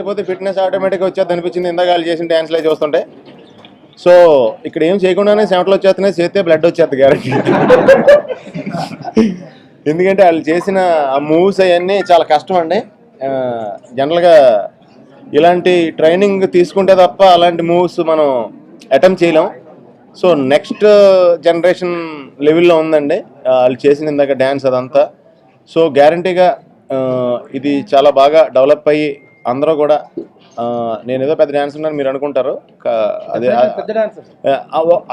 చేయకపోతే ఫిట్నెస్ ఆటోమేటిక్గా వచ్చేది అనిపించింది ఇందాక వాళ్ళు చేసిన డ్యాన్స్లో చూస్తుంటే. సో ఇక్కడ ఏం చేయకుండానే చెమటలు వచ్చేస్తున్నాయి, చేస్తే బ్లడ్ వచ్చేస్తుంది గ్యారెంటీ. ఎందుకంటే వాళ్ళు చేసిన ఆ మూవ్స్ అవన్నీ చాలా కష్టం అండి. జనరల్గా ఇలాంటి ట్రైనింగ్ తీసుకుంటే తప్ప అలాంటి మూవ్స్ మనం అటెంప్ట్ చేయలేం. సో నెక్స్ట్ జనరేషన్ లెవెల్లో ఉందండి వాళ్ళు చేసిన ఇందాక డ్యాన్స్ అదంతా. సో గ్యారంటీగా ఇది చాలా బాగా డెవలప్ అయ్యి అందరూ కూడా నేను ఏదో పెద్ద డ్యాన్స్ ఉన్నాను మీరు అనుకుంటారు, అదే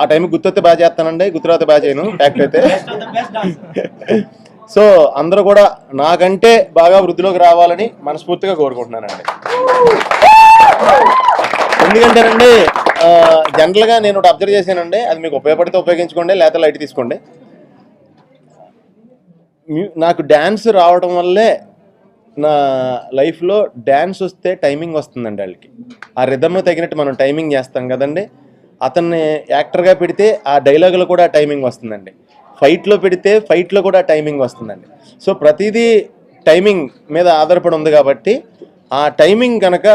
ఆ టైంకి గుర్తొస్తే బాగా చేస్తానండి, గుర్తురాతే బాగా చేయను యాక్ట్ అయితే. సో అందరూ కూడా నాకంటే బాగా వృద్ధిలోకి రావాలని మనస్ఫూర్తిగా కోరుకుంటున్నానండి. ఎందుకంటేనండి జనరల్గా నేను ఒకటి అబ్జర్వ్ చేశానండి, అది మీకు ఉపయోగపడితే ఉపయోగించుకోండి, లేకపోతే లైట్ తీసుకోండి. నాకు డ్యాన్స్ రావడం వల్లే నా లైఫ్లో డ్యాన్స్ వస్తే టైమింగ్ వస్తుందండి వాళ్ళకి. ఆ రిథమ్ తగినట్టు మనం టైమింగ్ చేస్తాం కదండి. అతన్ని యాక్టర్గా పెడితే ఆ డైలాగులో కూడా టైమింగ్ వస్తుందండి, ఫైట్లో పెడితే ఫైట్లో కూడా టైమింగ్ వస్తుందండి. సో ప్రతిదీ టైమింగ్ మీద ఆధారపడి ఉంది కాబట్టి ఆ టైమింగ్ కనుక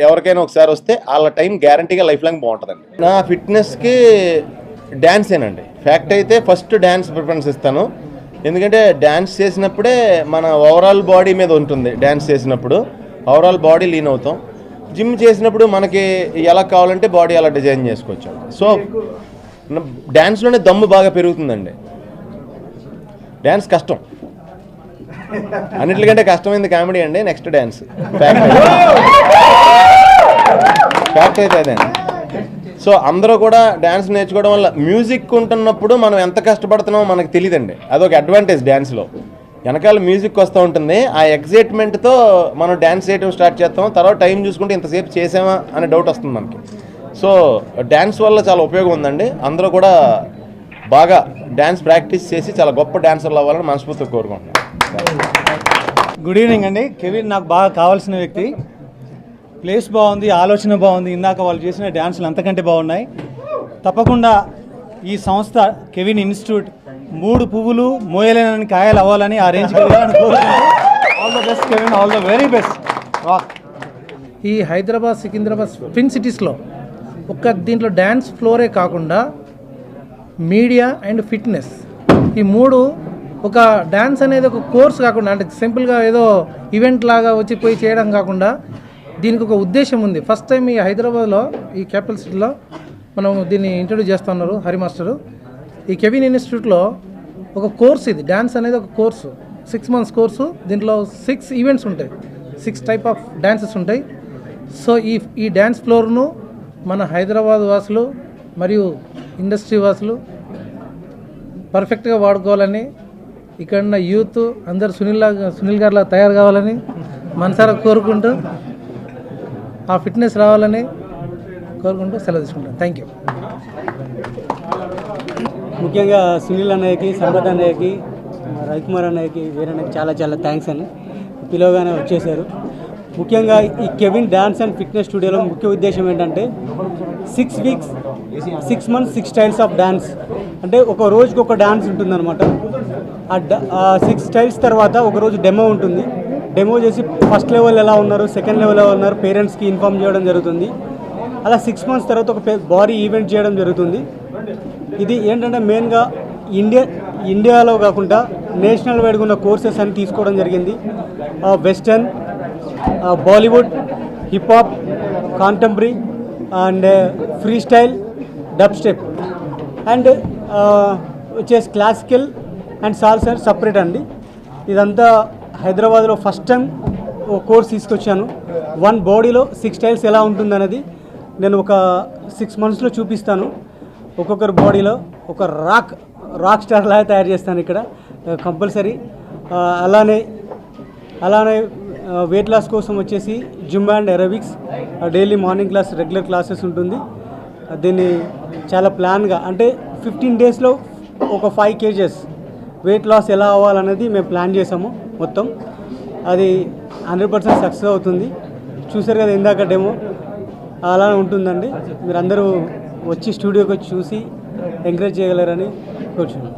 ఎవరికైనా ఒకసారి వస్తే వాళ్ళ టైం గ్యారంటీగా లైఫ్ లాంగ్ బాగుంటుందండి. నా ఫిట్నెస్కి డ్యాన్సేనండి ఫ్యాక్ట్. అయితే ఫస్ట్ డ్యాన్స్ ప్రిఫరెన్స్ ఇస్తాను, ఎందుకంటే డ్యాన్స్ చేసినప్పుడే మన ఓవరాల్ బాడీ మీద ఉంటుంది. డ్యాన్స్ చేసినప్పుడు ఓవరాల్ బాడీ లీన్ అవుతాం. జిమ్ చేసినప్పుడు మనకి ఎలా కావాలంటే బాడీ అలా డిజైన్ చేసుకోవచ్చు. సో డ్యాన్స్లోనే దమ్ము బాగా పెరుగుతుందండి. డ్యాన్స్ కష్టం, అన్నిటికంటే కష్టమైంది కామెడీ అండి. నెక్స్ట్ డ్యాన్స్ ఫ్యాక్ట్ అయితే అదే. సో అందరూ కూడా డ్యాన్స్ నేర్చుకోవడం వల్ల మ్యూజిక్ ఉంటున్నప్పుడు మనం ఎంత కష్టపడుతున్నామో మనకు తెలియదండి. అదొక అడ్వాంటేజ్ డ్యాన్స్లో. వెనకాల మ్యూజిక్ వస్తూ ఉంటుంది, ఆ ఎగ్జైట్మెంట్తో మనం డ్యాన్స్ చేయడం స్టార్ట్ చేస్తాం. తర్వాత టైం చూసుకుంటే ఇంతసేపు చేసామా అనే డౌట్ వస్తుంది మనకి. సో డ్యాన్స్ వల్ల చాలా ఉపయోగం ఉందండి. అందరూ కూడా బాగా డ్యాన్స్ ప్రాక్టీస్ చేసి చాలా గొప్ప డాన్సర్లు అవ్వాలని మనస్ఫూర్తిగా కోరుకుంటున్నాను. గుడ్ ఈవినింగ్ అండి. కెవిన్ నాకు బాగా కావాల్సిన వ్యక్తి. ప్లేస్ బాగుంది, ఆలోచన బాగుంది, ఇందాక వాళ్ళు చేసిన డ్యాన్సులు అంతకంటే బాగున్నాయి. తప్పకుండా ఈ సంస్థ కెవిన్ ఇన్స్టిట్యూట్ 3 పువ్వులు మోయలేనని కాయలు అవ్వాలని ఆ రేంజ్కి వెళ్ళాలని కోరుకుంటూ all the best Kevin, all the very best. ఈ హైదరాబాద్, సికింద్రాబాద్ ట్విన్ సిటీస్లో దీంట్లో డ్యాన్స్ ఫ్లోరే కాకుండా మీడియా అండ్ ఫిట్నెస్, ఈ 3 ఒక డ్యాన్స్ అనేది ఒక కోర్స్ కాకుండా, అంటే సింపుల్గా ఏదో ఈవెంట్ లాగా వచ్చి పోయి చేయడం కాకుండా దీనికి ఒక ఉద్దేశం ఉంది. ఫస్ట్ టైం ఈ హైదరాబాద్లో ఈ క్యాపిటల్ సిటీలో మనం దీన్ని ఇంట్రడ్యూస్ చేస్తున్నారు హరి మాస్టరు. ఈ కెవిన్ ఇన్స్టిట్యూట్లో ఒక కోర్స్, ఇది డ్యాన్స్ అనేది ఒక కోర్సు, 6 months కోర్సు. దీంట్లో 6 ఈవెంట్స్ ఉంటాయి, 6 టైప్ ఆఫ్ డ్యాన్సెస్ ఉంటాయి. సో ఈ డ్యాన్స్ ఫ్లోర్ను మన హైదరాబాద్ వాసులు మరియు ఇండస్ట్రీ వాసులు పర్ఫెక్ట్గా వాడుకోవాలని, ఇక్కడున్న యూత్ అందరు సునీల్ గారిలా తయారు కావాలని మనసారా కోరుకుంటూ, ఆ ఫిట్నెస్ రావాలని కోరుకుంటూ సెలవు తీసుకుంటాను. Thank you. ముఖ్యంగా సునీల్ అన్నయ్యకి, సంపత్ అన్నయ్యకి, రవికుమార్ అన్నయ్యకి, వీరన్నయ్యకి చాలా చాలా థ్యాంక్స్ అని పిలవగానే వచ్చేసారు. ముఖ్యంగా ఈ కెవిన్ డ్యాన్స్ అండ్ ఫిట్నెస్ స్టూడియోలో ముఖ్య ఉద్దేశం ఏంటంటే 6 weeks 6 months 6 styles of dance. అంటే ఒక రోజుకి ఒక డ్యాన్స్ ఉంటుందన్నమాట. ఆ 6 స్టైల్స్ తర్వాత ఒకరోజు డెమో ఉంటుంది. డెమో చేసి ఫస్ట్ లెవెల్ ఎలా ఉన్నారు, సెకండ్ లెవెల్ ఎలా ఉన్నారు పేరెంట్స్కి ఇన్ఫామ్ చేయడం జరుగుతుంది. అలా 6 months తర్వాత ఒక బాడీ ఈవెంట్ చేయడం జరుగుతుంది. ఇది ఏంటంటే మెయిన్గా ఇండియాలో కాకుండా నేషనల్ వైడ్గా ఉన్న కోర్సెస్ అని తీసుకోవడం జరిగింది. Western, Bollywood, hip-hop, contemporary and free style, dub step and వచ్చేసి క్లాసికల్ అండ్ సాల్సా సపరేట్ అండి. ఇదంతా హైదరాబాద్లో ఫస్ట్ టైం ఒక కోర్స్ తీసుకొచ్చాను. 1 బాడీలో 6 స్టైల్స్ ఎలా ఉంటుందనేది నేను ఒక 6 monthsలో చూపిస్తాను. ఒక్కొక్కరు బాడీలో ఒక రాక్ స్టార్ లాగా తయారు చేస్తాను ఇక్కడ కంపల్సరీ. అలానే వెయిట్ లాస్ కోసం వచ్చేసి gym and aerobics daily morning class regular classes ఉంటుంది. దీన్ని చాలా ప్లాన్గా అంటే 15 daysలో ఒక 5 kgs వెయిట్ లాస్ ఎలా అవ్వాలనేది మేము ప్లాన్ చేసాము మొత్తం. అది 100% సక్సెస్ అవుతుంది. చూసారు కదా ఇందాక డెమో, అలా ఉంటుందండి. మీరందరూ వచ్చి స్టూడియోకి వచ్చి చూసి ఎంకరేజ్ చేయగలరని కోరుచున్నాను.